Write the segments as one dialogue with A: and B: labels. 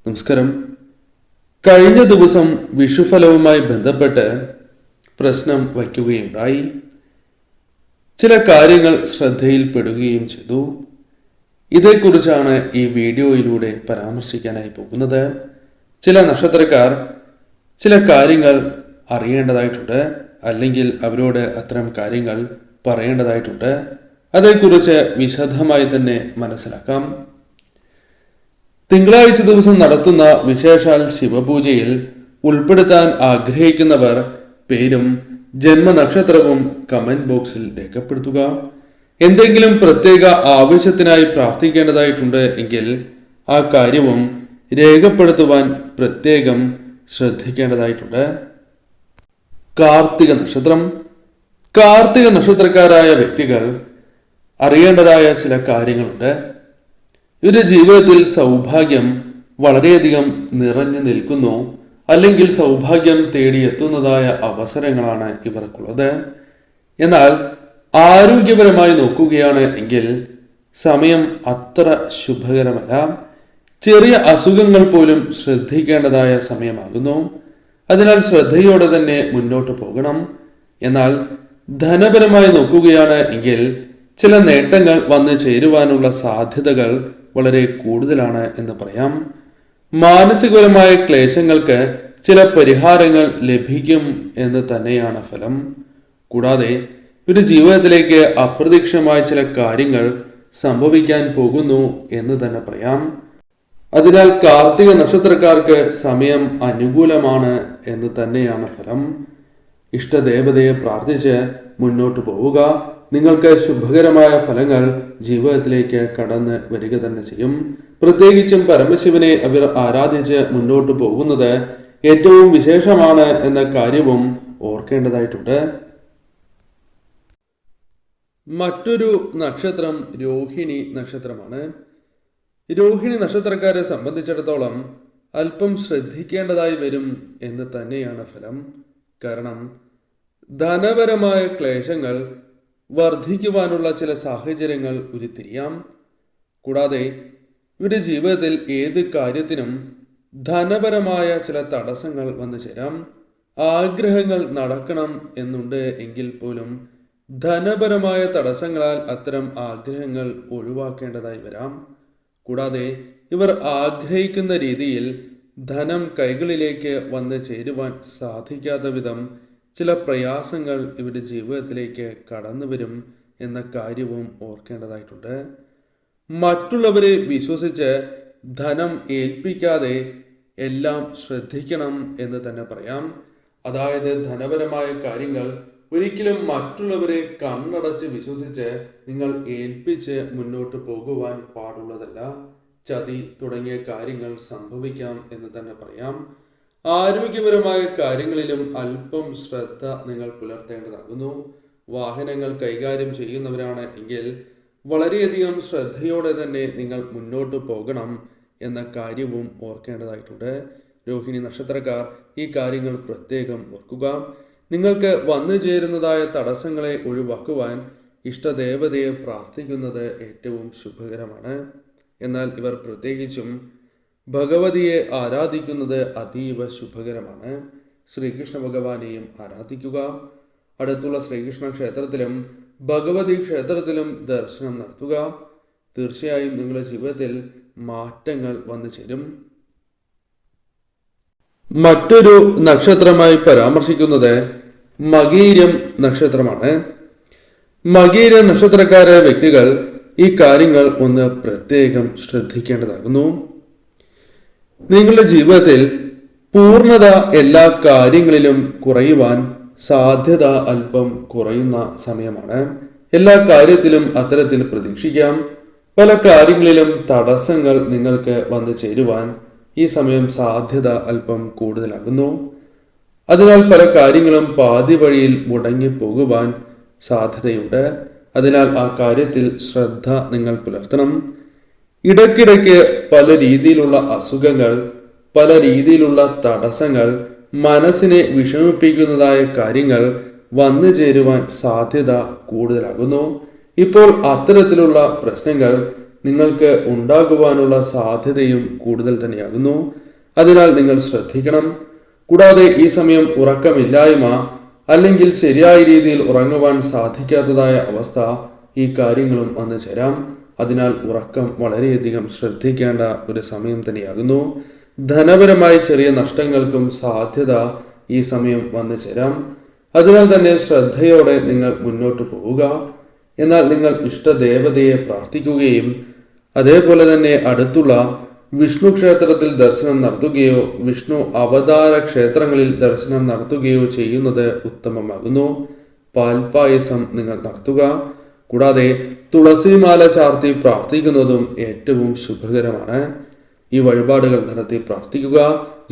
A: നമസ്കാരം. കഴിഞ്ഞ ദിവസം വിഷുഫലവുമായി ബന്ധപ്പെട്ട് പ്രശ്നം വയ്ക്കുകയുണ്ടായി. ചില കാര്യങ്ങൾ ശ്രദ്ധയിൽപ്പെടുകയും ചെയ്തു. ഇതേക്കുറിച്ചാണ് ഈ വീഡിയോയിലൂടെ പരാമർശിക്കാനായി പോകുന്നത്. ചില നക്ഷത്രക്കാർ ചില കാര്യങ്ങൾ അറിയേണ്ടതായിട്ടുണ്ട്, അല്ലെങ്കിൽ അവരോട് അത്തരം കാര്യങ്ങൾ പറയേണ്ടതായിട്ടുണ്ട്. അതേക്കുറിച്ച് വിശദമായി തന്നെ മനസ്സിലാക്കാം. തിങ്കളാഴ്ച ദിവസം നടത്തുന്ന വിശേഷാൽ ശിവപൂജയിൽ ഉൾപ്പെടുത്താൻ ആഗ്രഹിക്കുന്നവർ പേരും ജന്മനക്ഷത്രവും കമന്റ് ബോക്സിൽ രേഖപ്പെടുത്തുക. എന്തെങ്കിലും പ്രത്യേക ആവശ്യത്തിനായി പ്രാർത്ഥിക്കേണ്ടതായിട്ടുണ്ട് എങ്കിൽ ആ കാര്യവും രേഖപ്പെടുത്തുവാൻ പ്രത്യേകം ശ്രദ്ധിക്കേണ്ടതായിട്ടുണ്ട്. കാർത്തിക നക്ഷത്രം. കാർത്തിക നക്ഷത്രക്കാരായ വ്യക്തികൾ അറിയേണ്ടതായ ചില കാര്യങ്ങളുണ്ട്. ഇവരുടെ ജീവിതത്തിൽ സൗഭാഗ്യം വളരെയധികം നിറഞ്ഞു നിൽക്കുന്നു, അല്ലെങ്കിൽ സൗഭാഗ്യം തേടിയെത്തുന്നതായ അവസരങ്ങളാണ് ഇവർക്കുള്ളത്. എന്നാൽ ആരോഗ്യപരമായി നോക്കുകയാണ് എങ്കിൽ സമയം അത്ര ശുഭകരമല്ല. ചെറിയ അസുഖങ്ങൾ പോലും ശ്രദ്ധിക്കേണ്ടതായ സമയമാകുന്നു. അതിനാൽ ശ്രദ്ധയോടെ തന്നെ മുന്നോട്ട് പോകണം. എന്നാൽ ധനപരമായി നോക്കുകയാണ് എങ്കിൽ ചില നേട്ടങ്ങൾ വന്നു ചേരുവാനുള്ള സാധ്യതകൾ വളരെ കൂടുതലാണ് എന്ന് പറയാം. മാനസികപരമായ ക്ലേശങ്ങൾക്ക് ചില പരിഹാരങ്ങൾ ലഭിക്കും എന്ന് തന്നെയാണ് ഫലം. കൂടാതെ ഒരു ജീവിതത്തിലേക്ക് അപ്രതീക്ഷിതമായ ചില കാര്യങ്ങൾ സംഭവിക്കാൻ പോകുന്നു എന്ന് തന്നെ പറയാം. അതിനാൽ കാർത്തിക നക്ഷത്രക്കാർക്ക് സമയം അനുകൂലമാണ് എന്ന് തന്നെയാണ് ഫലം. ഇഷ്ടദേവതയെ പ്രാർത്ഥിച്ച് മുന്നോട്ട് പോവുക. നിങ്ങൾക്ക് ശുഭകരമായ ഫലങ്ങൾ ജീവിതത്തിലേക്ക് കടന്ന് വരിക തന്നെ ചെയ്യും. പ്രത്യേകിച്ചും പരമശിവനെ അവർ ആരാധിച്ച് മുന്നോട്ട് പോകുന്നത് ഏറ്റവും വിശേഷമാണ് എന്ന കാര്യവും ഓർക്കേണ്ടതായിട്ടുണ്ട്. മറ്റൊരു നക്ഷത്രം രോഹിണി നക്ഷത്രമാണ്. രോഹിണി നക്ഷത്രക്കാരെ സംബന്ധിച്ചിടത്തോളം അല്പം ശ്രദ്ധിക്കേണ്ടതായി വരും എന്ന് തന്നെയാണ് ഫലം. കാരണം ധനപരമായ ക്ലേശങ്ങൾ വർദ്ധിക്കുവാനുള്ള ചില സാഹചര്യങ്ങൾ ഉരുത്തിരിയാം. കൂടാതെ ഇവരുടെ ജീവിതത്തിൽ ഏത് കാര്യത്തിനും ധനപരമായ ചില തടസ്സങ്ങൾ വന്നു ചേരാം. ആഗ്രഹങ്ങൾ നടക്കണം എന്നുണ്ട് എങ്കിൽ പോലും ധനപരമായ തടസ്സങ്ങളാൽ അത്തരം ആഗ്രഹങ്ങൾ ഒഴിവാക്കേണ്ടതായി വരാം. കൂടാതെ ഇവർ ആഗ്രഹിക്കുന്ന രീതിയിൽ ധനം കൈകളിലേക്ക് വന്ന് ചേരുവാൻ സാധിക്കാത്ത വിധം ചില പ്രയാസങ്ങൾ ഇവരുടെ ജീവിതത്തിലേക്ക് കടന്നു വരും എന്ന കാര്യവും ഓർക്കേണ്ടതായിട്ടുണ്ട്. മറ്റുള്ളവരെ വിശ്വസിച്ച് ധനം ഏൽപ്പിക്കാതെ എല്ലാം ശ്രദ്ധിക്കണം എന്ന് തന്നെ പറയാം. അതായത് ധനപരമായ കാര്യങ്ങൾ ഒരിക്കലും മറ്റുള്ളവരെ കണ്ണടച്ച് വിശ്വസിച്ച് നിങ്ങൾ ഏൽപ്പിച്ച് മുന്നോട്ട് പോകുവാൻ പാടുള്ളതല്ല. ചതി തുടങ്ങിയ കാര്യങ്ങൾ സംഭവിക്കാം എന്ന് തന്നെ പറയാം. ആരോഗ്യപരമായ കാര്യങ്ങളിലും അല്പം ശ്രദ്ധ നിങ്ങൾ പുലർത്തേണ്ടതാകുന്നു. വാഹനങ്ങൾ കൈകാര്യം ചെയ്യുന്നവരാണ് എങ്കിൽ വളരെയധികം ശ്രദ്ധയോടെ തന്നെ നിങ്ങൾ മുന്നോട്ട് പോകണം എന്ന കാര്യവും ഓർക്കേണ്ടതായിട്ടുണ്ട്. രോഹിണി നക്ഷത്രക്കാർ ഈ കാര്യങ്ങൾ പ്രത്യേകം ഓർക്കുക. നിങ്ങൾക്ക് വന്നു ചേരുന്നതായ തടസ്സങ്ങളെ ഒഴിവാക്കുവാൻ ഇഷ്ടദേവതയെ പ്രാർത്ഥിക്കുന്നത് ഏറ്റവും ശുഭകരമാണ്. എന്നാൽ ഇവർ പ്രത്യേകിച്ചും ഭഗവതിയെ ആരാധിക്കുന്നത് അതീവ ശുഭകരമാണ്. ശ്രീകൃഷ്ണ ഭഗവാനെയും ആരാധിക്കുക. അടുത്തുള്ള ശ്രീകൃഷ്ണ ക്ഷേത്രത്തിലും ഭഗവതി ക്ഷേത്രത്തിലും ദർശനം നടത്തുക. തീർച്ചയായും നിങ്ങളുടെ ജീവിതത്തിൽ മാറ്റങ്ങൾ വന്നു ചേരും. മറ്റൊരു നക്ഷത്രമായി പരാമർശിക്കുന്നത് മകീരം നക്ഷത്രമാണ്. മകീര നക്ഷത്രക്കാരായ വ്യക്തികൾ ഈ കാര്യങ്ങൾ ഒന്ന് പ്രത്യേകം ശ്രദ്ധിക്കേണ്ടതാകുന്നു. നിങ്ങളുടെ ജീവിതത്തിൽ പൂർണ്ണത എല്ലാ കാര്യങ്ങളിലും കുറയുവാൻ സാധ്യത അല്പം കുറയുന്ന സമയമാണ്. എല്ലാ കാര്യത്തിലും അത്തരത്തിൽ പ്രതീക്ഷിക്കാം. പല കാര്യങ്ങളിലും തടസ്സങ്ങൾ നിങ്ങൾക്ക് വന്നു ചേരുവാൻ ഈ സമയം സാധ്യത അല്പം കൂടുതലാകുന്നു. അതിനാൽ പല കാര്യങ്ങളും പാതി വഴിയിൽ മുടങ്ങിപ്പോകുവാൻ സാധ്യതയുണ്ട്. അതിനാൽ ആ കാര്യത്തിൽ ശ്രദ്ധ നിങ്ങൾ പുലർത്തണം. ഇടയ്ക്കിടയ്ക്ക് പല രീതിയിലുള്ള അസുഖങ്ങൾ, പല രീതിയിലുള്ള തടസ്സങ്ങൾ, മനസ്സിനെ വിഷമിപ്പിക്കുന്നതായ കാര്യങ്ങൾ വന്നു ചേരുവാൻ സാധ്യത കൂടുതലാകുന്നു. ഇപ്പോൾ അത്തരത്തിലുള്ള പ്രശ്നങ്ങൾ നിങ്ങൾക്ക് ഉണ്ടാകുവാനുള്ള സാധ്യതയും കൂടുതൽ തന്നെയാകുന്നു. അതിനാൽ നിങ്ങൾ ശ്രദ്ധിക്കണം. കൂടാതെ ഈ സമയം ഉറക്കമില്ലായ്മ അല്ലെങ്കിൽ ശരിയായ രീതിയിൽ ഉറങ്ങുവാൻ സാധിക്കാത്തതായ അവസ്ഥ, ഈ കാര്യങ്ങളും വന്നു ചേരാം. അതിനാൽ ഉറക്കം വളരെയധികം ശ്രദ്ധിക്കേണ്ട ഒരു സമയം തന്നെയാകുന്നു. ധനപരമായി ചെറിയ നഷ്ടങ്ങൾക്കും സാധ്യത ഈ സമയം വന്നു ചേരാം. അതിനാൽ തന്നെ ശ്രദ്ധയോടെ നിങ്ങൾ മുന്നോട്ട് പോവുക. എന്നാൽ നിങ്ങൾ ഇഷ്ടദേവതയെ പ്രാർത്ഥിക്കുകയും അതേപോലെ തന്നെ അടുത്തുള്ള വിഷ്ണു ക്ഷേത്രത്തിൽ ദർശനം നടത്തുകയോ വിഷ്ണു അവതാര ക്ഷേത്രങ്ങളിൽ ദർശനം നടത്തുകയോ ചെയ്യുന്നത് ഉത്തമമാകുന്നു. പാൽപായസം നിങ്ങൾ നടത്തുക. കൂടാതെ തുളസിമാല ചാർത്തി പ്രാർത്ഥിക്കുന്നതും ഏറ്റവും ശുഭകരമാണ്. ഈ വഴിപാടുകൾ നടത്തി പ്രാർത്ഥിക്കുക.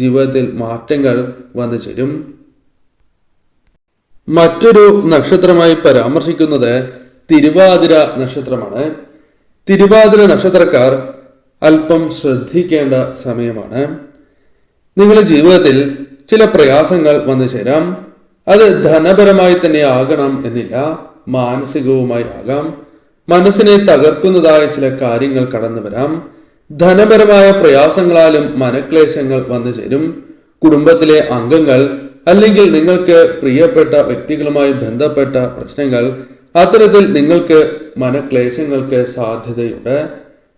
A: ജീവിതത്തിൽ മാറ്റങ്ങൾ വന്നു ചേരും. മറ്റൊരു നക്ഷത്രമായി പരാമർശിക്കുന്നത് തിരുവാതിര നക്ഷത്രമാണ്. തിരുവാതിര നക്ഷത്രക്കാർ അല്പം ശ്രദ്ധിക്കേണ്ട സമയമാണ്. നിങ്ങളുടെ ജീവിതത്തിൽ ചില പ്രയാസങ്ങൾ വന്നു ചേരാം. അത് ധനപരമായി തന്നെ ആകണം എന്നില്ല, മാനസികവുമായി ആകാം. മനസ്സിനെ തകർക്കുന്നതായ ചില കാര്യങ്ങൾ കടന്നു വരാം. ധനപരമായ പ്രയാസങ്ങളാലും മനക്ലേശങ്ങൾ വന്നു ചേരും. കുടുംബത്തിലെ അംഗങ്ങൾ അല്ലെങ്കിൽ നിങ്ങൾക്ക് പ്രിയപ്പെട്ട വ്യക്തികളുമായി ബന്ധപ്പെട്ട പ്രശ്നങ്ങൾ, അത്തരത്തിൽ നിങ്ങൾക്ക് മനക്ലേശങ്ങൾക്ക് സാധ്യതയുണ്ട്.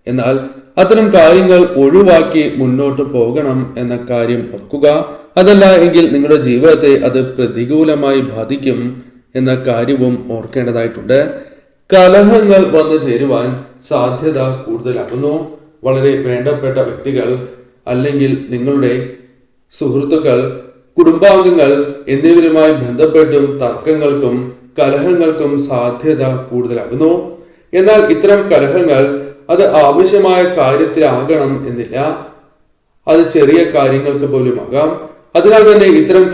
A: എന്നാൽ അത്തരം കാര്യങ്ങൾ ഒഴിവാക്കി മുന്നോട്ട് പോകണം എന്ന കാര്യം ഓർക്കുക. അതല്ല എങ്കിൽ നിങ്ങളുടെ ജീവിതത്തെ അത് പ്രതികൂലമായി ബാധിക്കും എന്ന കാര്യവും ഓർക്കേണ്ടതായിട്ടുണ്ട്. കലഹങ്ങൾ വന്നു ചേരുവാൻ സാധ്യത കൂടുതലാകുന്നു. വളരെ വേണ്ടപ്പെട്ട വ്യക്തികൾ അല്ലെങ്കിൽ നിങ്ങളുടെ സുഹൃത്തുക്കൾ, കുടുംബാംഗങ്ങൾ എന്നിവരുമായി ബന്ധപ്പെട്ടും തർക്കങ്ങൾക്കും കലഹങ്ങൾക്കും സാധ്യത കൂടുതലാകുന്നു. എന്നാൽ ഇത്തരം കലഹങ്ങൾ അത് ആവശ്യമായ കാര്യത്തിലാകണം എന്നില്ല, അത് ചെറിയ കാര്യങ്ങൾക്ക് പോലും ആകാം. അതിനാൽ തന്നെ ഇത്തരം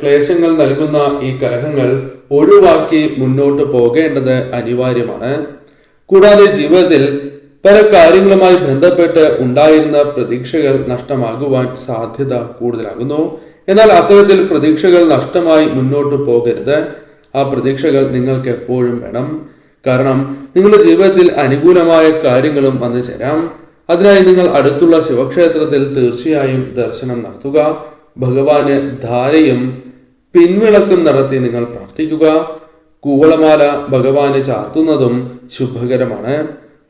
A: ക്ലേശങ്ങൾ നൽകുന്ന ഈ കലഹങ്ങൾ ഒഴിവാക്കി മുന്നോട്ട് പോകേണ്ടത് അനിവാര്യമാണ്. കൂടാതെ ജീവിതത്തിൽ പല കാര്യങ്ങളുമായി ബന്ധപ്പെട്ട് ഉണ്ടായിരുന്ന പ്രതീക്ഷകൾ നഷ്ടമാകുവാൻ സാധ്യത കൂടുതലാകുന്നു. എന്നാൽ അത്തരത്തിൽ പ്രതീക്ഷകൾ നഷ്ടമായി മുന്നോട്ട് പോകരുത്. ആ പ്രതീക്ഷകൾ നിങ്ങൾക്ക് എപ്പോഴും വേണം. കാരണം നിങ്ങളുടെ ജീവിതത്തിൽ അനുകൂലമായ കാര്യങ്ങളും വന്നു ചേരാം. അതിനായി നിങ്ങൾ അടുത്തുള്ള ശിവക്ഷേത്രത്തിൽ തീർച്ചയായും ദർശനം നടത്തുക. ഭഗവാന് ധാരയും പിൻവിളക്കും നടത്തി നിങ്ങൾ പ്രാർത്ഥിക്കുക. കൂവളമാല ഭഗവാന് ചാർത്തുന്നതും ശുഭകരമാണ്.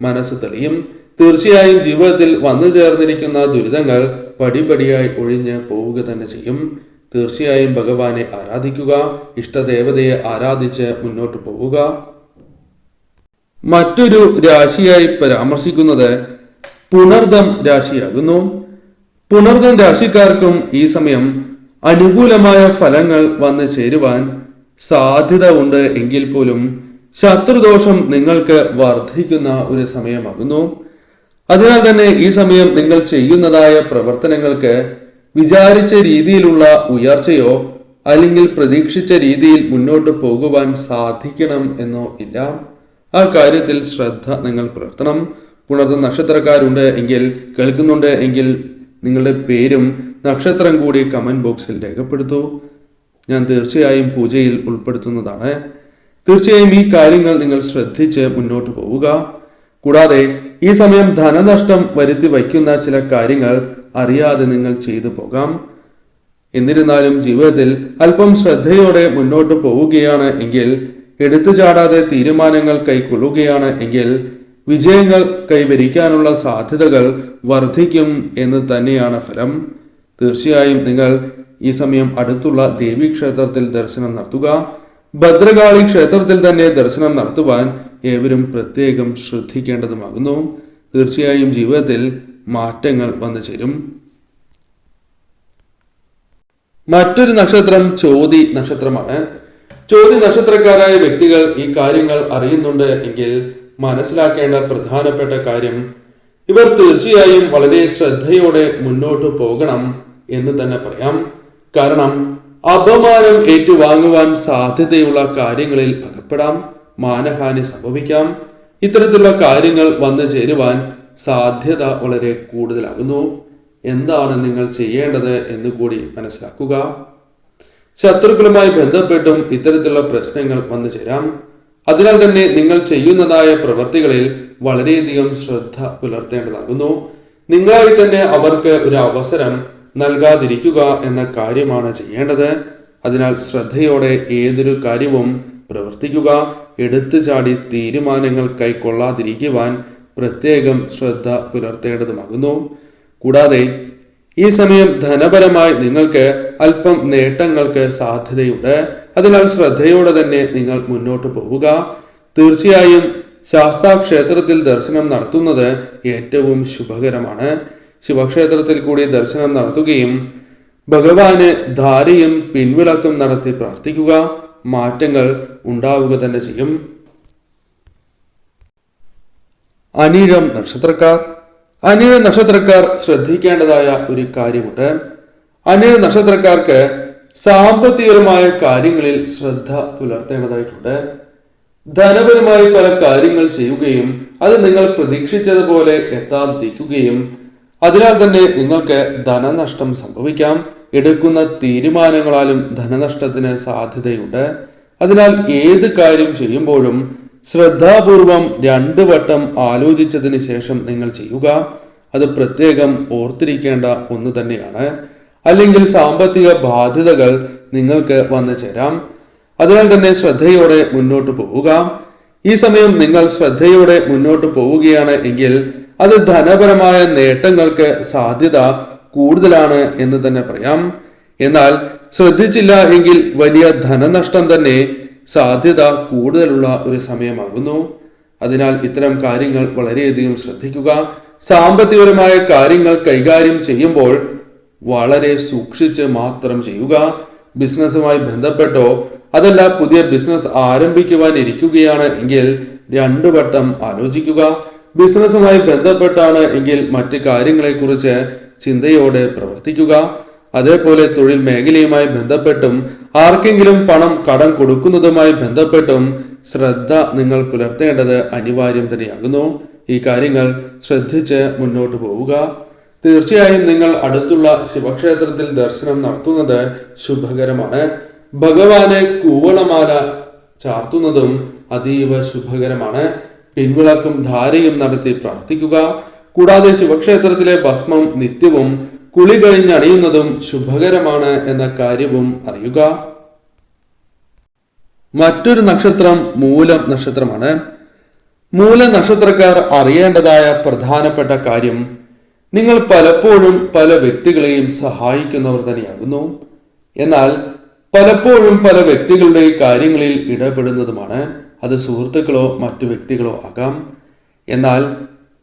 A: മനസ്സ് തെളിയും. തീർച്ചയായും ജീവിതത്തിൽ വന്നു ചേർന്നിരിക്കുന്ന ദുരിതങ്ങൾ പടിപടിയായി ഒഴിഞ്ഞ് പോവുക തന്നെ ചെയ്യും. തീർച്ചയായും ഭഗവാനെ ആരാധിക്കുക. ഇഷ്ടദേവതയെ ആരാധിച്ച് മുന്നോട്ട് പോവുക. മറ്റൊരു രാശിയായി പരാമർശിക്കുന്നത് പുണർദം രാശിയാകുന്നു. പുണർദം രാശിക്കാർക്കും ഈ സമയം അനുകൂലമായ ഫലങ്ങൾ വന്നു ചേരുവാൻ സാധ്യത ഉണ്ട് എങ്കിൽ പോലും ശത്രുദോഷം നിങ്ങൾക്ക് വർദ്ധിക്കുന്ന ഒരു സമയമാകുന്നു. അതിനാൽ തന്നെ ഈ സമയം നിങ്ങൾ ചെയ്യുന്നതായ പ്രവർത്തനങ്ങൾക്ക് വിചാരിച്ച രീതിയിലുള്ള ഉയർച്ചയോ അല്ലെങ്കിൽ പ്രതീക്ഷിച്ച രീതിയിൽ മുന്നോട്ട് പോകുവാൻ സാധിക്കണം എന്നോ ഇല്ല. ആ കാര്യത്തിൽ ശ്രദ്ധ നിങ്ങൾ പുലർത്തണം. പുണർദം നക്ഷത്രക്കാരുണ്ട് എങ്കിൽ, കേൾക്കുന്നുണ്ട് എങ്കിൽ നിങ്ങളുടെ പേരും നക്ഷത്രം കൂടി കമന്റ് ബോക്സിൽ രേഖപ്പെടുത്തൂ. ഞാൻ തീർച്ചയായും പൂജയിൽ ഉൾപ്പെടുത്തുന്നതാണ്. തീർച്ചയായും ഈ കാര്യങ്ങൾ നിങ്ങൾ ശ്രദ്ധിച്ച് മുന്നോട്ട് പോവുക. കൂടാതെ ഈ സമയം ധനനഷ്ടം വരുത്തി വയ്ക്കുന്ന ചില കാര്യങ്ങൾ അറിയാതെ നിങ്ങൾ ചെയ്തു പോകാം. എന്നിരുന്നാലും ജീവിതത്തിൽ അല്പം ശ്രദ്ധയോടെ മുന്നോട്ട് പോവുകയാണ് എങ്കിൽ, എടുത്തു ചാടാതെ തീരുമാനങ്ങൾ കൈക്കൊള്ളുകയാണ് എങ്കിൽ വിജയങ്ങൾ കൈവരിക്കാനുള്ള സാധ്യതകൾ വർദ്ധിക്കും എന്ന് തന്നെയാണ് ഫലം. തീർച്ചയായും നിങ്ങൾ ഈ സമയം അടുത്തുള്ള ദേവീക്ഷേത്രത്തിൽ ദർശനം നടത്തുക. ഭദ്രകാളി ക്ഷേത്രത്തിൽ തന്നെ ദർശനം നടത്തുവാൻ ഏവരും പ്രത്യേകം ശ്രദ്ധിക്കേണ്ടതുമാകുന്നു. തീർച്ചയായും ജീവിതത്തിൽ മാറ്റങ്ങൾ വന്നു ചേരും. മറ്റൊരു നക്ഷത്രം ചോതി നക്ഷത്രമാണ്. ചോതി നക്ഷത്രക്കാരായ വ്യക്തികൾ ഈ കാര്യങ്ങൾ അറിയുന്നുണ്ട് എങ്കിൽ മനസ്സിലാക്കേണ്ട പ്രധാനപ്പെട്ട കാര്യം, ഇവർ തീർച്ചയായും വളരെ ശ്രദ്ധയോടെ മുന്നോട്ട് പോകണം എന്ന് തന്നെ പറയാം. കാരണം അപമാനം ഏറ്റുവാങ്ങുവാൻ സാധ്യതയുള്ള കാര്യങ്ങളിൽ അകപ്പെടാം, മാനഹാനി സംഭവിക്കാം. ഇത്തരത്തിലുള്ള കാര്യങ്ങൾ വന്നു ചേരുവാൻ സാധ്യത വളരെ കൂടുതലാകുന്നു. എന്താണ് നിങ്ങൾ ചെയ്യേണ്ടത് എന്ന് കൂടി മനസ്സിലാക്കുക. ശത്രുക്കളുമായി ബന്ധപ്പെട്ടും ഇത്തരത്തിലുള്ള പ്രശ്നങ്ങൾ വന്നു ചേരാം. അതിനാൽ തന്നെ നിങ്ങൾ ചെയ്യുന്നതായ പ്രവൃത്തികളിൽ വളരെയധികം ശ്രദ്ധ പുലർത്തേണ്ടതാകുന്നു. നിങ്ങളായി തന്നെ അവർക്ക് ഒരു അവസരം നൽകാതിരിക്കുക എന്ന കാര്യമാണ് ചെയ്യേണ്ടത്. അതിനാൽ ശ്രദ്ധയോടെ ഏതൊരു കാര്യവും പ്രവർത്തിക്കുക. എടുത്തു ചാടി തീരുമാനങ്ങൾ കൈക്കൊള്ളാതിരിക്കുവാൻ പ്രത്യേകം ശ്രദ്ധ പുലർത്തേണ്ടതുമാകുന്നു. കൂടാതെ ഈ സമയം ധനപരമായി നിങ്ങൾക്ക് അല്പം നേട്ടങ്ങൾക്ക് സാധ്യതയുണ്ട്. അതിനാൽ ശ്രദ്ധയോടെ തന്നെ നിങ്ങൾ മുന്നോട്ട് പോവുക. തീർച്ചയായും ശാസ്താക്ഷേത്രത്തിൽ ദർശനം നടത്തുന്നത് ഏറ്റവും ശുഭകരമാണ്. ശിവക്ഷേത്രത്തിൽ കൂടി ദർശനം നടത്തുകയും ഭഗവാന് ധാരയും പിൻവിളക്കും നടത്തി പ്രാർത്ഥിക്കുക. മാറ്റങ്ങൾ ഉണ്ടാവുക തന്നെ ചെയ്യും. അനിഴം നക്ഷത്രക്കാർ. അനിഴ നക്ഷത്രക്കാർ ശ്രദ്ധിക്കേണ്ടതായ ഒരു കാര്യമുണ്ട്. അനിഴ നക്ഷത്രക്കാർക്ക് സാമ്പത്തികപരമായ കാര്യങ്ങളിൽ ശ്രദ്ധ പുലർത്തേണ്ടതായിട്ടുണ്ട്. ധനപരമായി പല കാര്യങ്ങൾ ചെയ്യുകയും അത് നിങ്ങൾ പ്രതീക്ഷിച്ചതുപോലെ എത്താതിരിക്കുകയും അതിനാൽ തന്നെ നിങ്ങൾക്ക് ധനനഷ്ടം സംഭവിക്കാം. എടുക്കുന്ന തീരുമാനങ്ങളാലും ധനനഷ്ടത്തിന് സാധ്യതയുണ്ട്. അതിനാൽ ഏത് കാര്യം ചെയ്യുമ്പോഴും ശ്രദ്ധാപൂർവം 2 വട്ടം ആലോചിച്ചതിന് ശേഷം നിങ്ങൾ ചെയ്യുക. അത് പ്രത്യേകം ഓർത്തിരിക്കേണ്ട ഒന്ന് തന്നെയാണ്. അല്ലെങ്കിൽ സാമ്പത്തിക ബാധ്യതകൾ നിങ്ങൾക്ക് വന്നു ചേരാം. അതിനാൽ തന്നെ ശ്രദ്ധയോടെ മുന്നോട്ട് പോവുക. ഈ സമയം നിങ്ങൾ ശ്രദ്ധയോടെ മുന്നോട്ട് പോവുകയാണ് എങ്കിൽ അത് ധനപരമായ നേട്ടങ്ങൾക്ക് സാധ്യത കൂടുതലാണ് എന്ന് തന്നെ പറയാം. എന്നാൽ ശ്രദ്ധിച്ചില്ല എങ്കിൽ വലിയ ധനനഷ്ടം തന്നെ സാധ്യത കൂടുതലുള്ള ഒരു സമയമാകുന്നു. അതിനാൽ ഇത്തരം കാര്യങ്ങൾ വളരെയധികം ശ്രദ്ധിക്കുക. സാമ്പത്തികപരമായ കാര്യങ്ങൾ കൈകാര്യം ചെയ്യുമ്പോൾ വളരെ സൂക്ഷിച്ച് മാത്രം ചെയ്യുക. ബിസിനസ്സുമായി ബന്ധപ്പെട്ടോ അതല്ല പുതിയ ബിസിനസ് ആരംഭിക്കുവാൻ ഇരിക്കുകയാണ് എങ്കിൽ 2 വട്ടം ആലോചിക്കുക. ബിസിനസ്സുമായി ബന്ധപ്പെട്ടാണ് എങ്കിൽ മറ്റ് കാര്യങ്ങളെക്കുറിച്ച് ചിന്തയോടെ പ്രവർത്തിക്കുക. അതേപോലെ തൊഴിൽ മേഖലയുമായി ബന്ധപ്പെട്ടും ആർക്കെങ്കിലും പണം കടം കൊടുക്കുന്നതുമായി ബന്ധപ്പെട്ടും ശ്രദ്ധ നിങ്ങൾ പുലർത്തേണ്ടത് അനിവാര്യം തന്നെയാകുന്നു. ഈ കാര്യങ്ങൾ ശ്രദ്ധിച്ച് മുന്നോട്ട് പോവുക. തീർച്ചയായും നിങ്ങൾ അടുത്തുള്ള ശിവക്ഷേത്രത്തിൽ ദർശനം നടത്തുന്നത് ശുഭകരമാണ്. ഭഗവാനെ കൂവളമാല ചാർത്തുന്നതും അതീവ ശുഭകരമാണ്. പിൻവിളക്കും ധാരയും നടത്തി പ്രാർത്ഥിക്കുക. കൂടാതെ ശിവക്ഷേത്രത്തിലെ ഭസ്മം നിത്യവും കുളി കഴിഞ്ഞണിയുന്നതും ശുഭകരമാണ് എന്ന കാര്യവും അറിയുക. മറ്റൊരു നക്ഷത്രം മൂലം നക്ഷത്രമാണ്. മൂല നക്ഷത്രക്കാർ അറിയേണ്ടതായ പ്രധാനപ്പെട്ട കാര്യം നിങ്ങൾ പലപ്പോഴും പല വ്യക്തികളെയും സഹായിക്കുന്നവർ തന്നെയാകുന്നു. എന്നാൽ പലപ്പോഴും പല വ്യക്തികളുടെ കാര്യങ്ങളിൽ ഇടപെടുന്നതുമാണ്. അത് സുഹൃത്തുക്കളോ മറ്റു വ്യക്തികളോ ആകാം. എന്നാൽ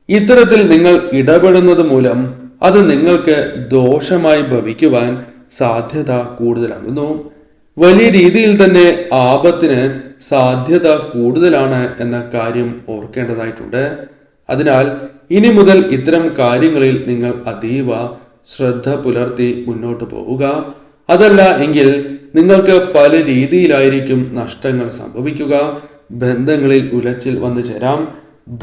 A: ഇത്തരത്തിൽ നിങ്ങൾ ഇടപെടുന്നത് മൂലം അത് നിങ്ങൾക്ക് ദോഷമായി ഭവിക്കുവാൻ സാധ്യത കൂടുതലാകുന്നു. വലിയ രീതിയിൽ തന്നെ ആപത്തിന് സാധ്യത കൂടുതലാണ് എന്ന കാര്യം ഓർക്കേണ്ടതായിട്ടുണ്ട്. അതിനാൽ ഇനി മുതൽ ഇത്തരം കാര്യങ്ങളിൽ നിങ്ങൾ അതീവ ശ്രദ്ധ പുലർത്തി മുന്നോട്ട് പോവുക. അതല്ല എങ്കിൽ നിങ്ങൾക്ക് പല രീതിയിലായിരിക്കും നഷ്ടങ്ങൾ സംഭവിക്കുക. ബന്ധങ്ങളിൽ ഉലച്ചിൽ വന്നു ചേരാം.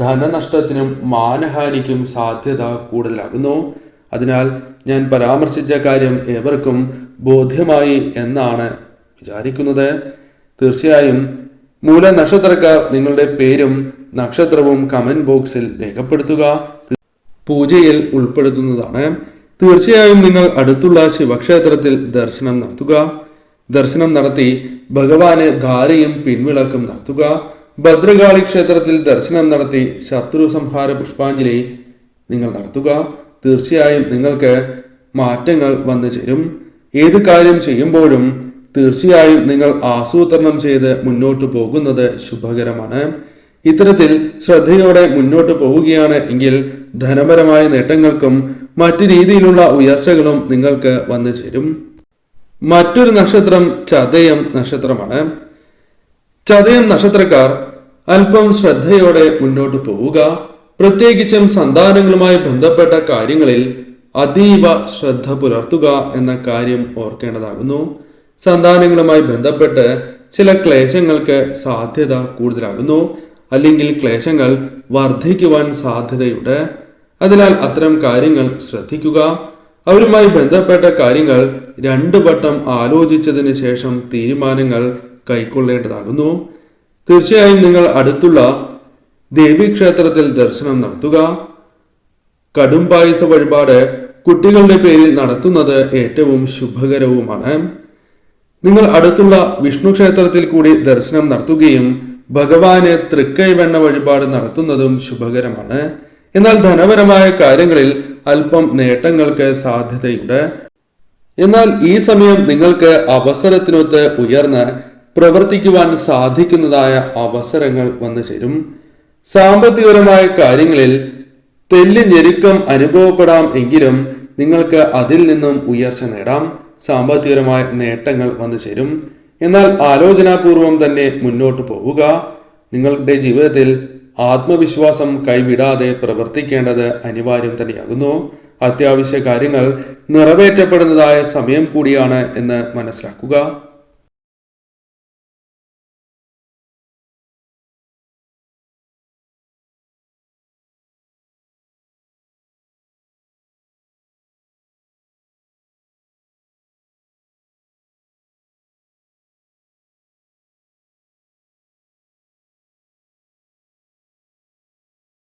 A: ധനനഷ്ടത്തിനും മാനഹാനിക്കും സാധ്യത കൂടുതലാകുന്നു. അതിനാൽ ഞാൻ പരാമർശിച്ച കാര്യം ഏവർക്കും ബോധ്യമായി എന്നാണ് വിചാരിക്കുന്നത്. തീർച്ചയായും മൂല നക്ഷത്രക്കാർ നിങ്ങളുടെ പേരും നക്ഷത്രവും കമന്റ് ബോക്സിൽ രേഖപ്പെടുത്തുക. പൂജയിൽ ഉൾപ്പെടുത്തുന്നതാണ്. തീർച്ചയായും നിങ്ങൾ അടുത്തുള്ള ശിവക്ഷേത്രത്തിൽ ദർശനം നടത്തുക. ദർശനം നടത്തി ഭഗവാന് ധാരയും പിൻവിളക്കും നടത്തുക. ഭദ്രകാളി ക്ഷേത്രത്തിൽ ദർശനം നടത്തി ശത്രു സംഹാര പുഷ്പാഞ്ജലി നിങ്ങൾ നടത്തുക. തീർച്ചയായും നിങ്ങൾക്ക് മാറ്റങ്ങൾ വന്നു ചേരും. ഏത് കാര്യം ചെയ്യുമ്പോഴും തീർച്ചയായും നിങ്ങൾ ആസൂത്രണം ചെയ്ത് മുന്നോട്ട് പോകുന്നത് ശുഭകരമാണ്. ഇത്തരത്തിൽ ശ്രദ്ധയോടെ മുന്നോട്ട് പോവുകയാണ് എങ്കിൽ ധനപരമായ നേട്ടങ്ങൾക്കും മറ്റു രീതിയിലുള്ള ഉയർച്ചകളും നിങ്ങൾക്ക് വന്നു ചേരും. മറ്റൊരു നക്ഷത്രം ചതയം നക്ഷത്രമാണ്. ചതയം നക്ഷത്രക്കാർ അല്പം ശ്രദ്ധയോടെ മുന്നോട്ട് പോവുക. പ്രത്യേകിച്ചും സന്താനങ്ങളുമായി ബന്ധപ്പെട്ട കാര്യങ്ങളിൽ അതീവ ശ്രദ്ധ പുലർത്തുക എന്ന കാര്യം ഓർക്കേണ്ടതാകുന്നു. സന്താനങ്ങളുമായി ബന്ധപ്പെട്ട് ചില ക്ലേശങ്ങൾക്ക് സാധ്യത കൂടുതലാകുന്നു. അല്ലെങ്കിൽ ക്ലേശങ്ങൾ വർദ്ധിക്കുവാൻ സാധ്യതയുണ്ട്. അതിനാൽ അത്തരം കാര്യങ്ങൾ ശ്രദ്ധിക്കുക. അവരുമായി ബന്ധപ്പെട്ട കാര്യങ്ങൾ 2 വട്ടം ആലോചിച്ചതിന് ശേഷം തീരുമാനങ്ങൾ കൈക്കൊള്ളേണ്ടതാകുന്നു. തീർച്ചയായും നിങ്ങൾ അടുത്തുള്ള ദേവീക്ഷേത്രത്തിൽ ദർശനം നടത്തുക. കടും പായസ വഴിപാട് കുട്ടികളുടെ പേരിൽ നടത്തുന്നത് ഏറ്റവും ശുഭകരവുമാണ്. നിങ്ങൾ അടുത്തുള്ള വിഷ്ണു ക്ഷേത്രത്തിൽ കൂടി ദർശനം നടത്തുകയും ഭഗവാന് തൃക്കൈവെണ്ണ വഴിപാട് നടത്തുന്നതും ശുഭകരമാണ്. എന്നാൽ ധനപരമായ കാര്യങ്ങളിൽ അല്പം നേട്ടങ്ങൾക്ക് സാധ്യതയുണ്ട്. എന്നാൽ ഈ സമയം നിങ്ങൾക്ക് അവസരത്തിനൊത്ത് ഉയർന്ന് പ്രവർത്തിക്കുവാൻ സാധിക്കുന്നതായ അവസരങ്ങൾ വന്നു ചേരും. സാമ്പത്തികപരമായ കാര്യങ്ങളിൽ തെല്ലിഞ്ഞെരുക്കം അനുഭവപ്പെടാം എങ്കിലും നിങ്ങൾക്ക് അതിൽ നിന്നും ഉയർച്ച നേടാം. സാമ്പത്തികപരമായ നേട്ടങ്ങൾ വന്നു ചേരും. എന്നാൽ ആലോചനാപൂർവം തന്നെ മുന്നോട്ട് പോവുക. നിങ്ങളുടെ ജീവിതത്തിൽ ആത്മവിശ്വാസം കൈവിടാതെ പ്രവർത്തിക്കേണ്ടത് അനിവാര്യം തന്നെയാകുന്നു. അത്യാവശ്യ കാര്യങ്ങൾ നിറവേറ്റപ്പെടുന്നതായ സമയം കൂടിയാണ് എന്ന് മനസ്സിലാക്കുക.